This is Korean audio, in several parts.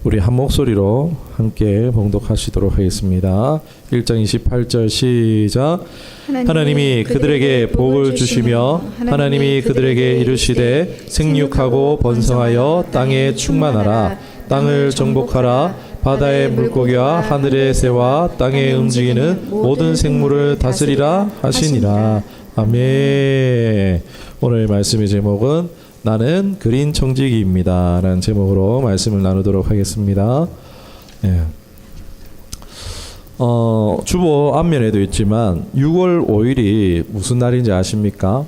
우리 한 목소리로 함께 봉독하시도록 하겠습니다. 1장 28절 시작. 하나님이 그들에게 복을 주시며 하나님이 그들에게 이르시되 생육하고 번성하여 땅에 충만하라. 땅을 정복하라. 바다의 물고기와 하늘의 새와 땅에 움직이는 모든 생물을 다스리라 하시니라. 아멘. 오늘 말씀의 제목은 나는 그린 청지기입니다 라는 제목으로 말씀을 나누도록 하겠습니다. 예. 주보 앞면에도 있지만 6월 5일이 무슨 날인지 아십니까?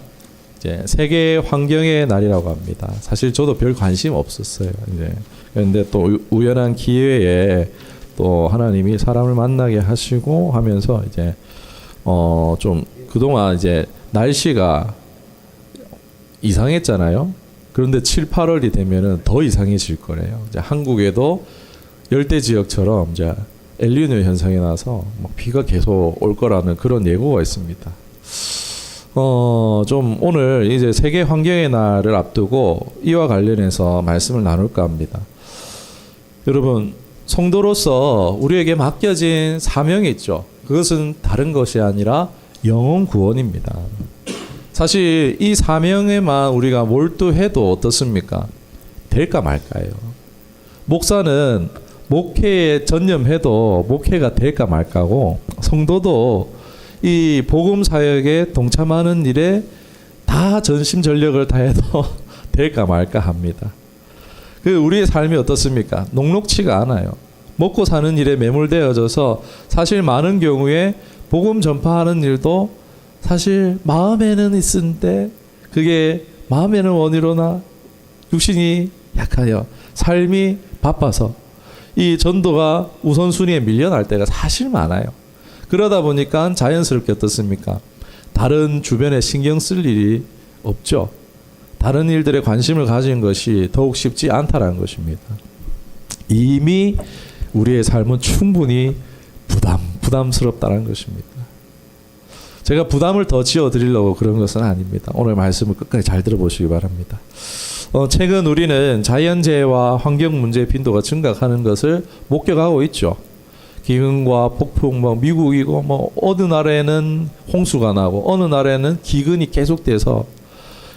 이제 세계 환경의 날이라고 합니다. 사실 저도 별 관심 없었어요. 이제 그런데 또 우연한 기회에 또 하나님이 사람을 만나게 하시고 하면서 이제 좀 그동안 이제 날씨가 이상했잖아요. 그런데 7, 8월이 되면은 더 이상해질 거래요. 이제 한국에도 열대 지역처럼 이제 엘니뇨 현상이 나서 막 비가 계속 올 거라는 그런 예고가 있습니다. 좀 오늘 이제 세계 환경의 날을 앞두고 이와 관련해서 말씀을 나눌까 합니다. 여러분, 성도로서 우리에게 맡겨진 사명이 있죠. 그것은 다른 것이 아니라 영혼 구원입니다. 사실 이 사명에만 우리가 몰두해도 어떻습니까? 될까 말까요? 목사는 목회에 전념해도 목회가 될까 말까고, 성도도 이 복음 사역에 동참하는 일에 다 전심전력을 다해도 될까 말까 합니다. 우리의 삶이 어떻습니까? 녹록치가 않아요. 먹고 사는 일에 매몰되어져서 사실 많은 경우에 복음 전파하는 일도 사실 마음에는 있는데 그게 마음에는 원이로나 육신이 약하여 삶이 바빠서 이 전도가 우선순위에 밀려날 때가 사실 많아요. 그러다 보니까 자연스럽게 어떻습니까? 다른 주변에 신경 쓸 일이 없죠. 다른 일들에 관심을 가진 것이 더욱 쉽지 않다는 것입니다. 이미 우리의 삶은 충분히 부담스럽다는 것입니다. 제가 부담을 더 지어드리려고 그런 것은 아닙니다. 오늘 말씀을 끝까지 잘 들어보시기 바랍니다. 최근 우리는 자연재해와 환경 문제의 빈도가 증가하는 것을 목격하고 있죠. 기근과 폭풍, 미국이고 어느 날에는 홍수가 나고 어느 날에는 기근이 계속돼서,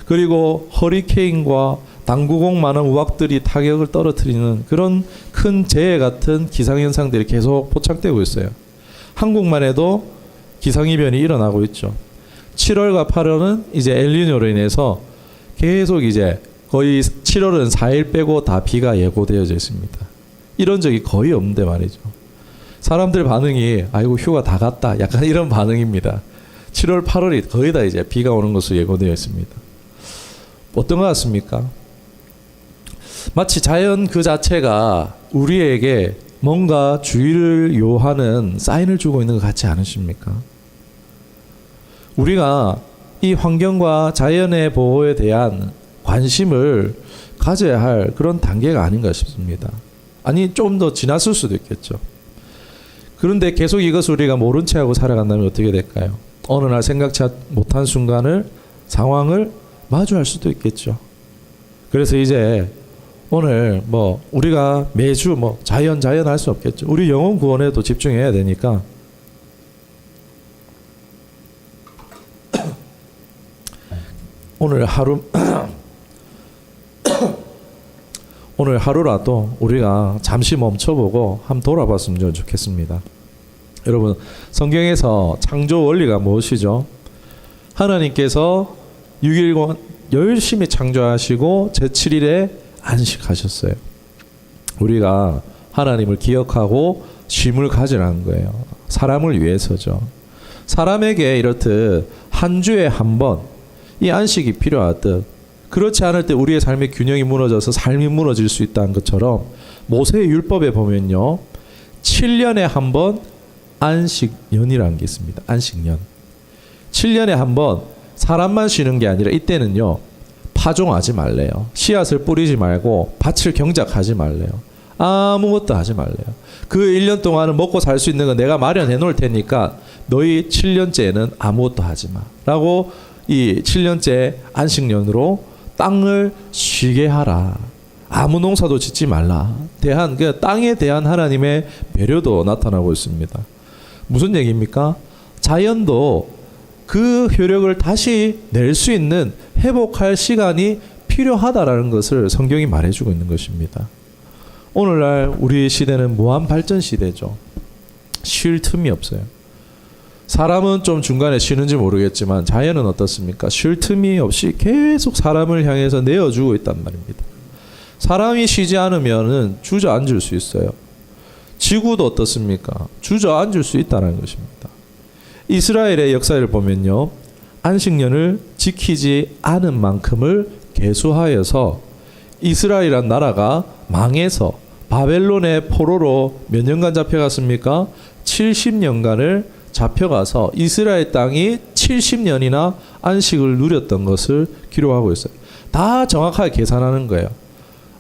그리고 허리케인과 당구공 많은 우박들이 타격을 떨어뜨리는 그런 큰 재해 같은 기상현상들이 계속 포착되고 있어요. 한국만 해도 기상이변이 일어나고 있죠. 7월과 8월은 이제 엘니뇨로 인해서 계속 이제 거의 7월은 4일 빼고 다 비가 예고되어져 있습니다. 이런 적이 거의 없는데 말이죠. 사람들 반응이 아이고 휴가 다 갔다 약간 이런 반응입니다. 7월 8월이 거의 다 이제 비가 오는 것으로 예고되어 있습니다. 어떤 것 같습니까? 마치 자연 그 자체가 우리에게 뭔가 주의를 요하는 사인을 주고 있는 것 같지 않으십니까? 우리가 이 환경과 자연의 보호에 대한 관심을 가져야 할 그런 단계가 아닌가 싶습니다. 아니, 좀 더 지났을 수도 있겠죠. 그런데 계속 이것을 우리가 모른 채 하고 살아간다면 어떻게 될까요? 어느 날 생각지 못한 상황을 마주할 수도 있겠죠. 그래서 이제 오늘 우리가 매주 자연 할 수 없겠죠. 우리 영혼 구원에도 집중해야 되니까 오늘 하루라도 우리가 잠시 멈춰보고 한번 돌아봤으면 좋겠습니다. 여러분, 성경에서 창조 원리가 무엇이죠? 하나님께서 6일 열심히 창조하시고 제7일에 안식하셨어요. 우리가 하나님을 기억하고 쉼을 가지라는 거예요. 사람을 위해서죠. 사람에게 이렇듯 한 주에 한 번 이 안식이 필요하듯, 그렇지 않을 때 우리의 삶의 균형이 무너져서 삶이 무너질 수 있다는 것처럼 모세의 율법에 보면요, 7년에 한 번 안식년이라는 게 있습니다. 안식년. 7년에 한 번 사람만 쉬는 게 아니라 이때는요, 파종하지 말래요. 씨앗을 뿌리지 말고 밭을 경작하지 말래요. 아무것도 하지 말래요. 그 1년 동안은 먹고 살 수 있는 건 내가 마련해 놓을 테니까 너희 7년째는 아무것도 하지 마 라고, 이 7년째 안식년으로 땅을 쉬게 하라. 아무 농사도 짓지 말라. 그 땅에 대한 하나님의 배려도 나타나고 있습니다. 무슨 얘기입니까? 자연도 그 효력을 다시 낼 수 있는 회복할 시간이 필요하다라는 것을 성경이 말해주고 있는 것입니다. 오늘날 우리 시대는 무한 발전 시대죠. 쉴 틈이 없어요. 사람은 좀 중간에 쉬는지 모르겠지만 자연은 어떻습니까? 쉴 틈이 없이 계속 사람을 향해서 내어주고 있단 말입니다. 사람이 쉬지 않으면 주저앉을 수 있어요. 지구도 어떻습니까? 주저앉을 수 있다는 것입니다. 이스라엘의 역사를 보면요, 안식년을 지키지 않은 만큼을 계수하여서 이스라엘이란 나라가 망해서 바벨론의 포로로 몇 년간 잡혀갔습니까? 70년간을 잡혀가서 이스라엘 땅이 70년이나 안식을 누렸던 것을 기록하고 있어요. 다 정확하게 계산하는 거예요.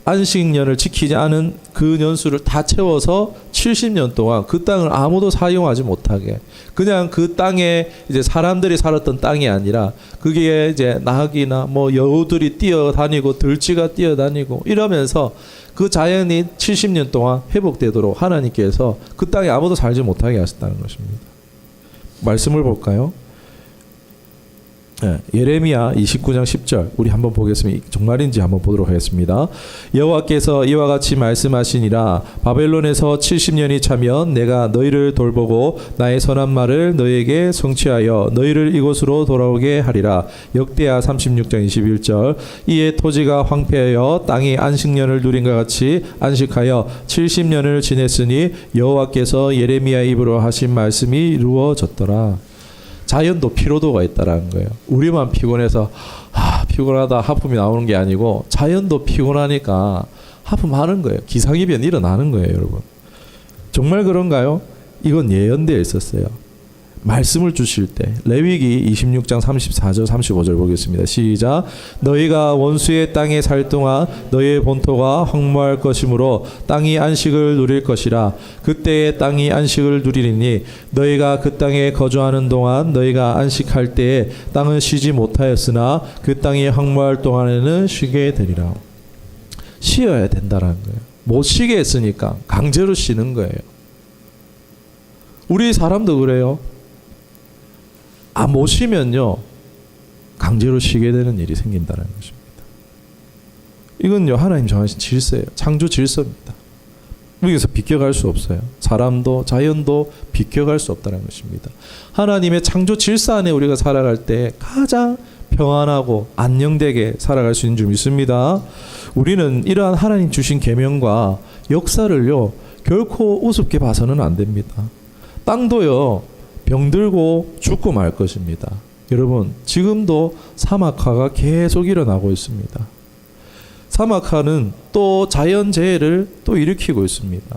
안식년을 지키지 않은 그 년수를 다 채워서 70년 동안 그 땅을 아무도 사용하지 못하게, 그냥 그 땅에 이제 사람들이 살았던 땅이 아니라 그게 이제 나귀나 뭐 여우들이 뛰어다니고 들쥐가 뛰어다니고 이러면서 그 자연이 70년 동안 회복되도록 하나님께서 그 땅에 아무도 살지 못하게 하셨다는 것입니다. 말씀을 볼까요? 예레미야 29장 10절 우리 한번 보겠습니다. 정말인지 한번 보도록 하겠습니다. 여호와께서 이와 같이 말씀하시니라. 바벨론에서 70년이 차면 내가 너희를 돌보고 나의 선한 말을 너희에게 성취하여 너희를 이곳으로 돌아오게 하리라. 역대하 36장 21절 이에 토지가 황폐하여 땅이 안식년을 누린과 같이 안식하여 70년을 지냈으니 여호와께서 예레미야 입으로 하신 말씀이 이루어졌더라. 자연도 피로도가 있다라는 거예요. 우리만 피곤해서 피곤하다 하품이 나오는 게 아니고 자연도 피곤하니까 하품하는 거예요. 기상이변 일어나는 거예요, 여러분. 정말 그런가요? 이건 예언되어 있었어요. 말씀을 주실 때 레위기 26장 34절 35절 보겠습니다. 시작. 너희가 원수의 땅에 살 동안 너희의 본토가 황무할 것이므로 땅이 안식을 누릴 것이라. 그때에 땅이 안식을 누리리니 너희가 그 땅에 거주하는 동안 너희가 안식할 때에 땅은 쉬지 못하였으나 그 땅이 황무할 동안에는 쉬게 되리라. 쉬어야 된다는 거예요. 못 쉬게 했으니까 강제로 쉬는 거예요. 우리 사람도 그래요. 못 쉬면요 강제로 쉬게 되는 일이 생긴다는 것입니다. 이건요 하나님 정하신 질서예요. 창조 질서입니다. 여기서 비껴갈 수 없어요. 사람도 자연도 비껴갈 수 없다는 것입니다. 하나님의 창조 질서 안에 우리가 살아갈 때 가장 평안하고 안녕되게 살아갈 수 있는 줄 믿습니다. 우리는 이러한 하나님 주신 계명과 역사를요 결코 우습게 봐서는 안 됩니다. 땅도요 병들고 죽고 말 것입니다. 여러분 지금도 사막화가 계속 일어나고 있습니다. 사막화는 또 자연재해를 또 일으키고 있습니다.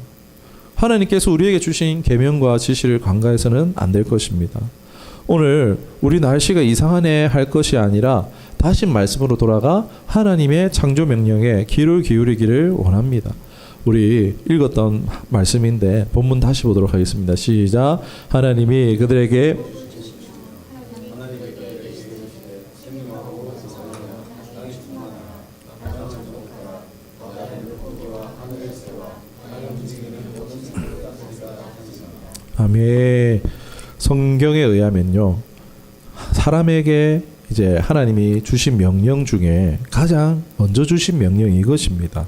하나님께서 우리에게 주신 계명과 지시를 간과해서는 안 될 것입니다. 오늘 우리 날씨가 이상하네 할 것이 아니라 다시 말씀으로 돌아가 하나님의 창조 명령에 귀를 기울이기를 원합니다. 우리 읽었던 말씀인데 본문 다시 보도록 하겠습니다. 시작. 하나님이 그들에게 아멘. 성경에 의하면요 사람에게 이제 하나님이 주신 명령 중에 가장 먼저 주신 명령이 이것입니다.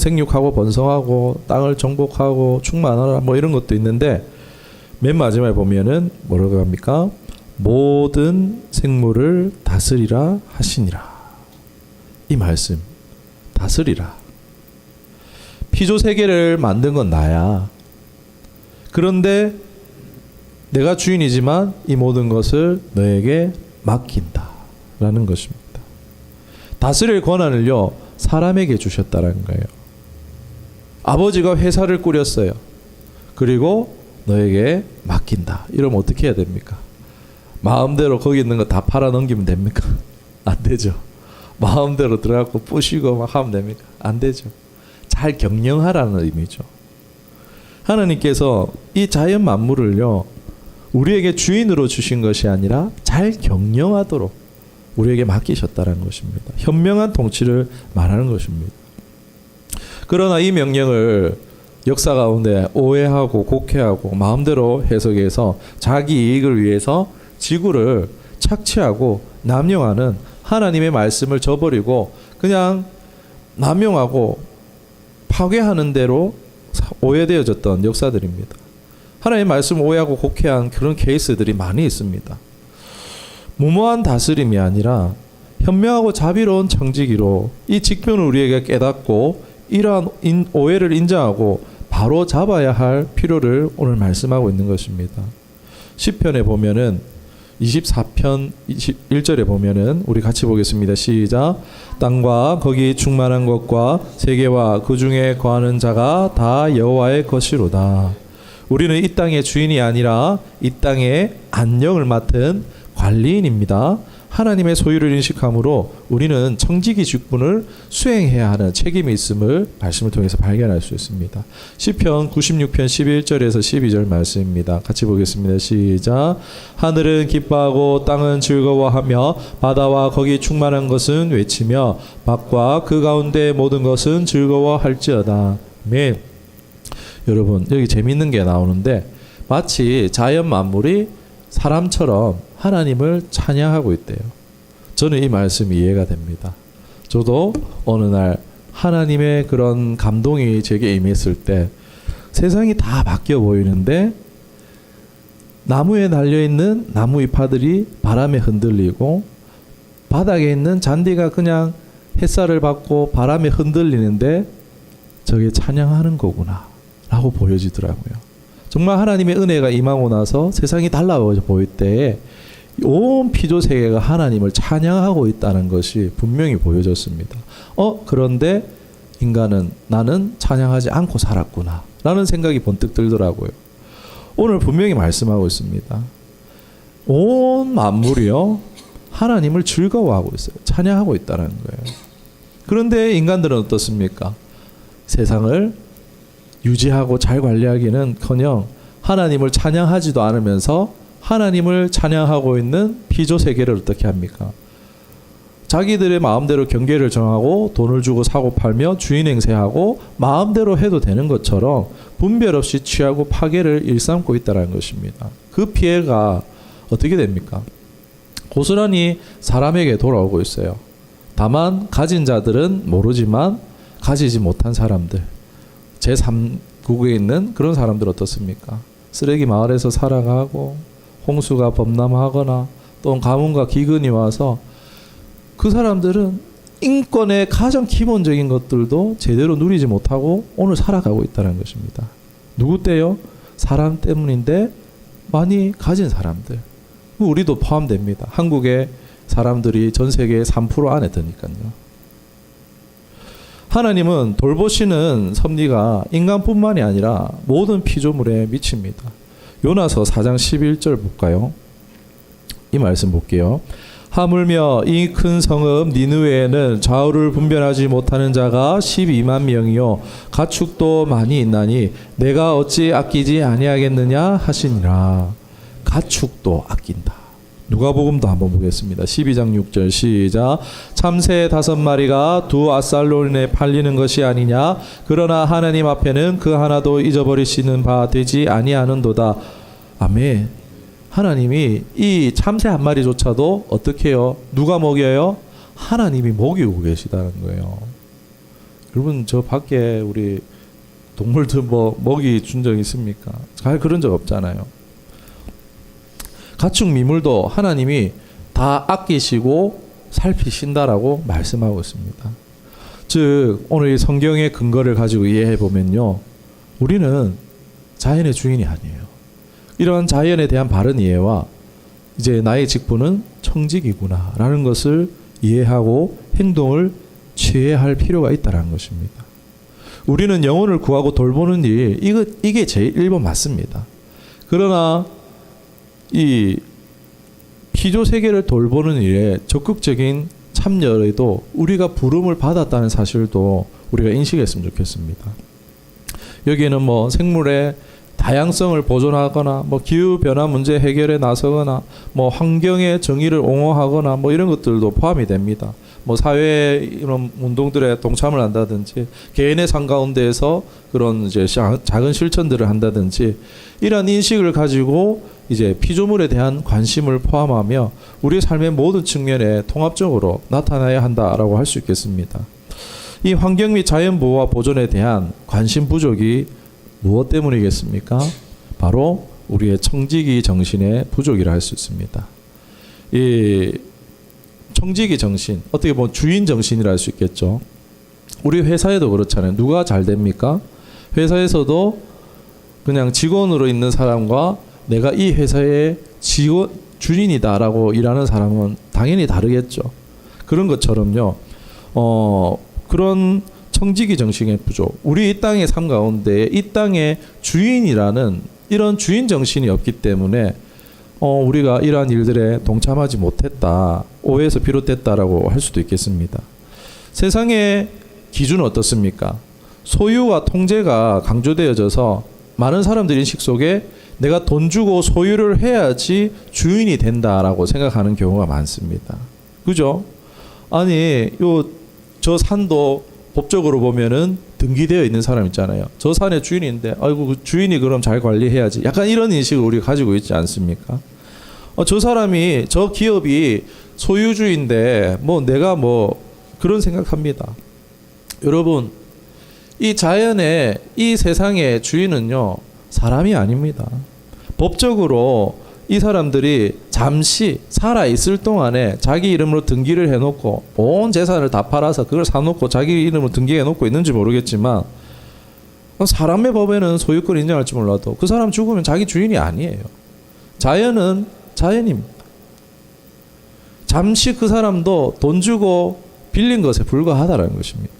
생육하고 번성하고 땅을 정복하고 충만하라 이런 것도 있는데 맨 마지막에 보면은 뭐라고 합니까? 모든 생물을 다스리라 하시니라. 이 말씀 다스리라. 피조 세계를 만든 건 나야. 그런데 내가 주인이지만 이 모든 것을 너에게 맡긴다 라는 것입니다. 다스릴 권한을요 사람에게 주셨다는 거예요. 아버지가 회사를 꾸렸어요. 그리고 너에게 맡긴다. 이러면 어떻게 해야 됩니까? 마음대로 거기 있는 거 다 팔아 넘기면 됩니까? 안 되죠. 마음대로 들어가고 부시고 막 하면 됩니까? 안 되죠. 잘 경영하라는 의미죠. 하나님께서 이 자연 만물을요 우리에게 주인으로 주신 것이 아니라 잘 경영하도록 우리에게 맡기셨다는 것입니다. 현명한 통치를 말하는 것입니다. 그러나 이 명령을 역사 가운데 오해하고 곡해하고 마음대로 해석해서 자기 이익을 위해서 지구를 착취하고 남용하는 하나님의 말씀을 저버리고 그냥 남용하고 파괴하는 대로 오해되어졌던 역사들입니다. 하나님의 말씀을 오해하고 곡해한 그런 케이스들이 많이 있습니다. 무모한 다스림이 아니라 현명하고 자비로운 청지기로 이 직분을 우리에게 깨닫고 이러한 오해를 인정하고 바로 잡아야 할 필요를 오늘 말씀하고 있는 것입니다. 시편에 보면은 24편 21절에 보면은 우리 같이 보겠습니다. 시작. 땅과 거기 충만한 것과 세계와 그 중에 거하는 자가 다 여호와의 것이로다. 우리는 이 땅의 주인이 아니라 이 땅의 안녕을 맡은 관리인입니다. 하나님의 소유를 인식함으로 우리는 청지기 직분을 수행해야 하는 책임이 있음을 말씀을 통해서 발견할 수 있습니다. 시편 96편 11절에서 12절 말씀입니다. 같이 보겠습니다. 시작. 하늘은 기뻐하고 땅은 즐거워하며 바다와 거기 충만한 것은 외치며 밭과 그 가운데 모든 것은 즐거워할지어다. 아멘. 여러분 여기 재밌는 게 나오는데 마치 자연 만물이 사람처럼 하나님을 찬양하고 있대요. 저는 이 말씀이 이해가 됩니다. 저도 어느 날 하나님의 그런 감동이 제게 임했을 때 세상이 다 바뀌어 보이는데 나무에 달려있는 나무 잎파들이 바람에 흔들리고 바닥에 있는 잔디가 그냥 햇살을 받고 바람에 흔들리는데 저게 찬양하는 거구나 라고 보여지더라고요. 정말 하나님의 은혜가 임하고 나서 세상이 달라져 보일 때에 온 피조 세계가 하나님을 찬양하고 있다는 것이 분명히 보여졌습니다. 그런데 인간은 나는 찬양하지 않고 살았구나 라는 생각이 번뜩 들더라고요. 오늘 분명히 말씀하고 있습니다. 온 만물이요 하나님을 즐거워하고 있어요. 찬양하고 있다는 거예요. 그런데 인간들은 어떻습니까? 세상을 유지하고 잘 관리하기는커녕 하나님을 찬양하지도 않으면서 하나님을 찬양하고 있는 피조 세계를 어떻게 합니까? 자기들의 마음대로 경계를 정하고 돈을 주고 사고 팔며 주인 행세하고 마음대로 해도 되는 것처럼 분별 없이 취하고 파괴를 일삼고 있다는 것입니다. 그 피해가 어떻게 됩니까? 고스란히 사람에게 돌아오고 있어요. 다만 가진 자들은 모르지만 가지지 못한 사람들 제3국에 있는 그런 사람들 어떻습니까? 쓰레기 마을에서 살아가고 홍수가 범람하거나 또 가뭄과 기근이 와서 그 사람들은 인권의 가장 기본적인 것들도 제대로 누리지 못하고 오늘 살아가고 있다는 것입니다. 누구 때요? 사람 때문인데 많이 가진 사람들. 우리도 포함됩니다. 한국의 사람들이 전 세계의 3% 안에 드니까요. 하나님은 돌보시는 섭리가 인간뿐만이 아니라 모든 피조물에 미칩니다. 요나서 4장 11절 볼까요? 이 말씀 볼게요. 하물며 이 큰 성읍 니느웨에는 좌우를 분별하지 못하는 자가 12만 명이요 가축도 많이 있나니 내가 어찌 아끼지 아니하겠느냐 하시니라. 가축도 아낀다. 누가복음도 한번 보겠습니다. 12장 6절 시작. 참새 5마리가 두 아살론에 팔리는 것이 아니냐. 그러나 하나님 앞에는 그 하나도 잊어버리시는 바 되지 아니하는도다. 아멘. 하나님이 이 참새 한 마리조차도 어떻게 해요? 누가 먹여요? 하나님이 먹이고 계시다는 거예요. 여러분 저 밖에 우리 동물들 뭐 먹이 준 적 있습니까? 잘 그런 적 없잖아요. 가축 미물도 하나님이 다 아끼시고 살피신다라고 말씀하고 있습니다. 즉 오늘 이 성경의 근거를 가지고 이해해 보면요, 우리는 자연의 주인이 아니에요. 이러한 자연에 대한 바른 이해와 이제 나의 직분은 청지기구나라는 것을 이해하고 행동을 취해야 할 필요가 있다는 것입니다. 우리는 영혼을 구하고 돌보는 일, 이게 제일 1번 맞습니다. 그러나 이 피조 세계를 돌보는 일에 적극적인 참여에도 우리가 부름을 받았다는 사실도 우리가 인식했으면 좋겠습니다. 여기에는 뭐 생물의 다양성을 보존하거나 뭐 기후 변화 문제 해결에 나서거나 뭐 환경의 정의를 옹호하거나 뭐 이런 것들도 포함이 됩니다. 뭐 사회 이런 운동들에 동참을 한다든지 개인의 삶 가운데에서 그런 이제 작은 실천들을 한다든지 이러한 인식을 가지고 이제 피조물에 대한 관심을 포함하며 우리의 삶의 모든 측면에 통합적으로 나타나야 한다라고 할 수 있겠습니다. 이 환경 및 자연 보호와 보존에 대한 관심 부족이 무엇 때문이겠습니까? 바로 우리의 청지기 정신의 부족이라 할 수 있습니다. 이 청지기 정신, 어떻게 보면 주인 정신이라 할 수 있겠죠. 우리 회사에도 그렇잖아요. 누가 잘 됩니까? 회사에서도 그냥 직원으로 있는 사람과 내가 이 회사의 주인이다라고 일하는 사람은 당연히 다르겠죠. 그런 것처럼요. 그런 청지기 정신의 부족. 우리 이 땅의 삶 가운데 이 땅의 주인이라는 이런 주인 정신이 없기 때문에 우리가 이러한 일들에 동참하지 못했다. 오해에서 비롯됐다라고 할 수도 있겠습니다. 세상의 기준은 어떻습니까? 소유와 통제가 강조되어져서 많은 사람들 인식 속에 내가 돈 주고 소유를 해야지 주인이 된다라고 생각하는 경우가 많습니다. 그죠? 아니, 저 산도 법적으로 보면은 등기되어 있는 사람 있잖아요. 저 산의 주인인데, 아이고, 그 주인이 그럼 잘 관리해야지. 약간 이런 인식을 우리가 가지고 있지 않습니까? 저 사람이, 저 기업이 소유주인데, 내가 그런 생각합니다. 여러분, 이 자연의, 이 세상의 주인은요, 사람이 아닙니다. 법적으로 이 사람들이 잠시 살아있을 동안에 자기 이름으로 등기를 해놓고 온 재산을 다 팔아서 그걸 사놓고 자기 이름으로 등기해놓고 있는지 모르겠지만 사람의 법에는 소유권 인정할지 몰라도 그 사람 죽으면 자기 주인이 아니에요. 자연은 자연입니다. 잠시 그 사람도 돈 주고 빌린 것에 불과하다는 것입니다.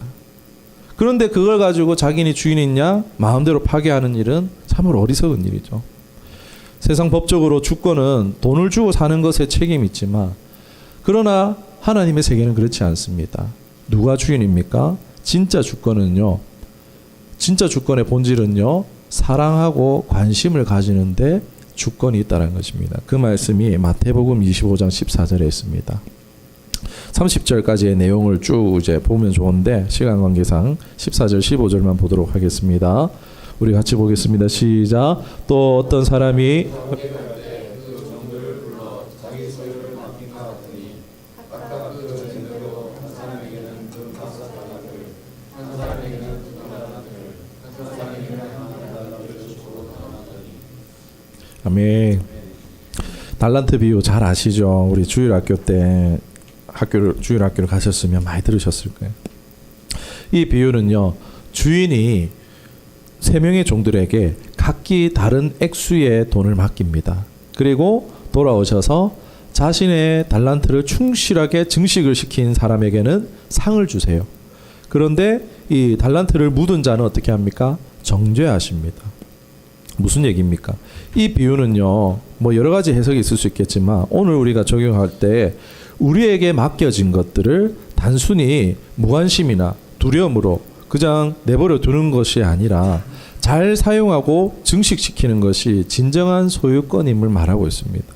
그런데 그걸 가지고 자기니 주인이냐 마음대로 파괴하는 일은 참으로 어리석은 일이죠. 세상 법적으로 주권은 돈을 주고 사는 것에 책임이 있지만 그러나 하나님의 세계는 그렇지 않습니다. 누가 주인입니까? 진짜 주권은요. 진짜 주권의 본질은요. 사랑하고 관심을 가지는데 주권이 있다는 것입니다. 그 말씀이 마태복음 25장 14절에 있습니다. 30절까지의 내용을 쭉 이제 보면 좋은데 시간 관계상 14절 15절만 보도록 하겠습니다. 우리 같이 보겠습니다. 시작. 또 어떤 사람이 아멘. 달란트 비유 잘 아시죠? 우리 주일학교 때 주일학교를 가셨으면 많이 들으셨을 거예요. 이 비유는요. 주인이 세 명의 종들에게 각기 다른 액수의 돈을 맡깁니다. 그리고 돌아오셔서 자신의 달란트를 충실하게 증식을 시킨 사람에게는 상을 주세요. 그런데 이 달란트를 묻은 자는 어떻게 합니까? 정죄하십니다. 무슨 얘기입니까? 이 비유는요. 여러 가지 해석이 있을 수 있겠지만 오늘 우리가 적용할 때 우리에게 맡겨진 것들을 단순히 무관심이나 두려움으로 그냥 내버려 두는 것이 아니라 잘 사용하고 증식시키는 것이 진정한 소유권임을 말하고 있습니다.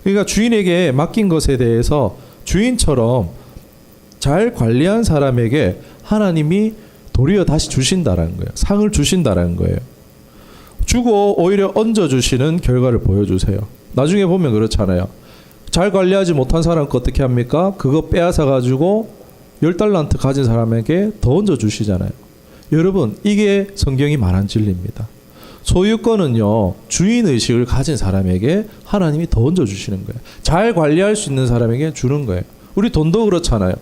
그러니까 주인에게 맡긴 것에 대해서 주인처럼 잘 관리한 사람에게 하나님이 도리어 다시 주신다라는 거예요. 상을 주신다라는 거예요. 주고 오히려 얹어주시는 결과를 보여주세요. 나중에 보면 그렇잖아요. 잘 관리하지 못한 사람 어떻게 합니까? 그거 빼앗아 가지고 10달란트 가진 사람에게 더 얹어주시잖아요. 여러분, 이게 성경이 말한 진리입니다. 소유권은요, 주인의식을 가진 사람에게 하나님이 더 얹어주시는 거예요. 잘 관리할 수 있는 사람에게 주는 거예요. 우리 돈도 그렇잖아요.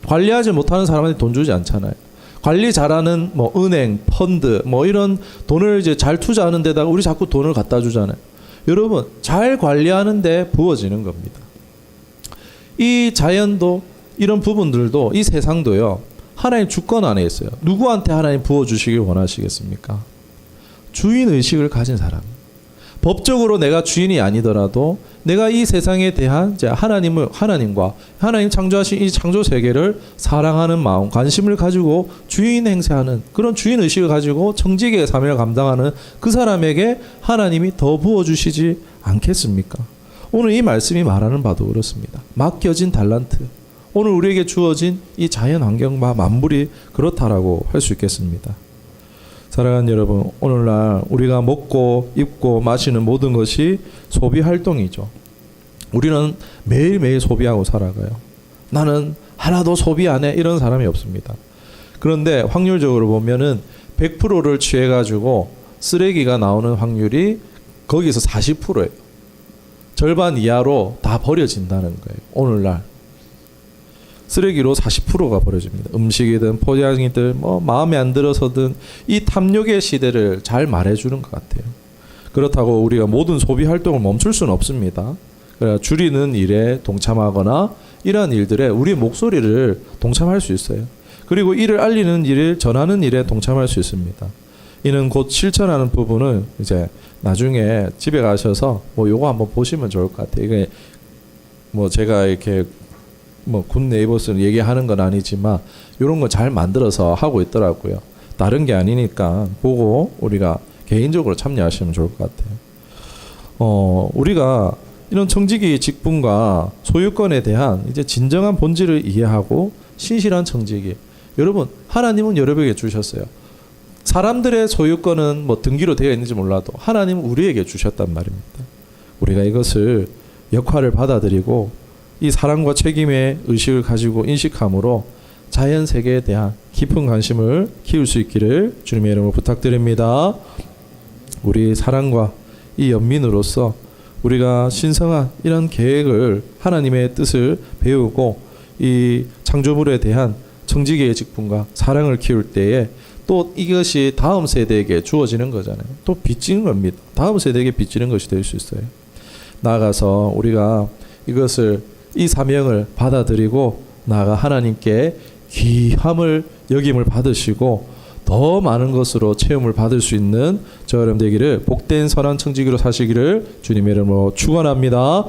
관리하지 못하는 사람한테 돈 주지 않잖아요. 관리 잘하는 은행, 펀드, 이런 돈을 이제 잘 투자하는 데다가 우리 자꾸 돈을 갖다 주잖아요. 여러분, 잘 관리하는 데 부어지는 겁니다. 이 자연도 이런 부분들도 이 세상도요. 하나님 주권 안에 있어요. 누구한테 하나님 부어주시길 원하시겠습니까? 주인의식을 가진 사람. 법적으로 내가 주인이 아니더라도 내가 이 세상에 대한 이제 하나님과 하나님 창조하신 이 창조 세계를 사랑하는 마음, 관심을 가지고 주인 행세하는 그런 주인 의식을 가지고 청지기의 사명을 감당하는 그 사람에게 하나님이 더 부어주시지 않겠습니까? 오늘 이 말씀이 말하는 바도 그렇습니다. 맡겨진 달란트. 오늘 우리에게 주어진 이 자연 환경과 만물이 그렇다라고 할 수 있겠습니다. 사랑하는 여러분, 오늘날 우리가 먹고 입고 마시는 모든 것이 소비 활동이죠. 우리는 매일매일 소비하고 살아가요. 나는 하나도 소비 안 해, 이런 사람이 없습니다. 그런데 확률적으로 보면은 100%를 취해가지고 쓰레기가 나오는 확률이 거기서 40%예요. 절반 이하로 다 버려진다는 거예요. 오늘날 쓰레기로 40%가 버려집니다. 음식이든 포장이든 뭐 마음에 안 들어서든 이 탐욕의 시대를 잘 말해주는 것 같아요. 그렇다고 우리가 모든 소비 활동을 멈출 수는 없습니다. 그래서 줄이는 일에 동참하거나 이러한 일들에 우리의 목소리를 동참할 수 있어요. 그리고 이를 알리는 일을 전하는 일에 동참할 수 있습니다. 이는 곧 실천하는 부분을 이제 나중에 집에 가셔서 뭐 요거 한번 보시면 좋을 것 같아요. 이게 뭐 제가 이렇게 뭐 굿 네이버스는 얘기하는 건 아니지만 이런 거 잘 만들어서 하고 있더라고요. 다른 게 아니니까 보고 우리가 개인적으로 참여하시면 좋을 것 같아요. 우리가 이런 청지기 직분과 소유권에 대한 이제 진정한 본질을 이해하고 신실한 청지기. 여러분, 하나님은 여러분에게 주셨어요. 사람들의 소유권은 뭐 등기로 되어 있는지 몰라도 하나님은 우리에게 주셨단 말입니다. 우리가 이것을 역할을 받아들이고 이 사랑과 책임의 의식을 가지고 인식함으로 자연 세계에 대한 깊은 관심을 키울 수 있기를 주님의 이름으로 부탁드립니다. 우리 사랑과 이 연민으로서 우리가 신성한 이런 계획을 하나님의 뜻을 배우고 이 창조물에 대한 청지기의 직분과 사랑을 키울 때에 또 이것이 다음 세대에게 주어지는 거잖아요. 또 빚지는 겁니다. 다음 세대에게 빚지는 것이 될 수 있어요. 나아가서 우리가 이것을 이 사명을 받아들이고 나아가 하나님께 귀함을 여김을 받으시고 더 많은 것으로 체험을 받을 수 있는 저 여러분 되기를 복된 선한 청지기로 사시기를 주님의 이름으로 축원합니다.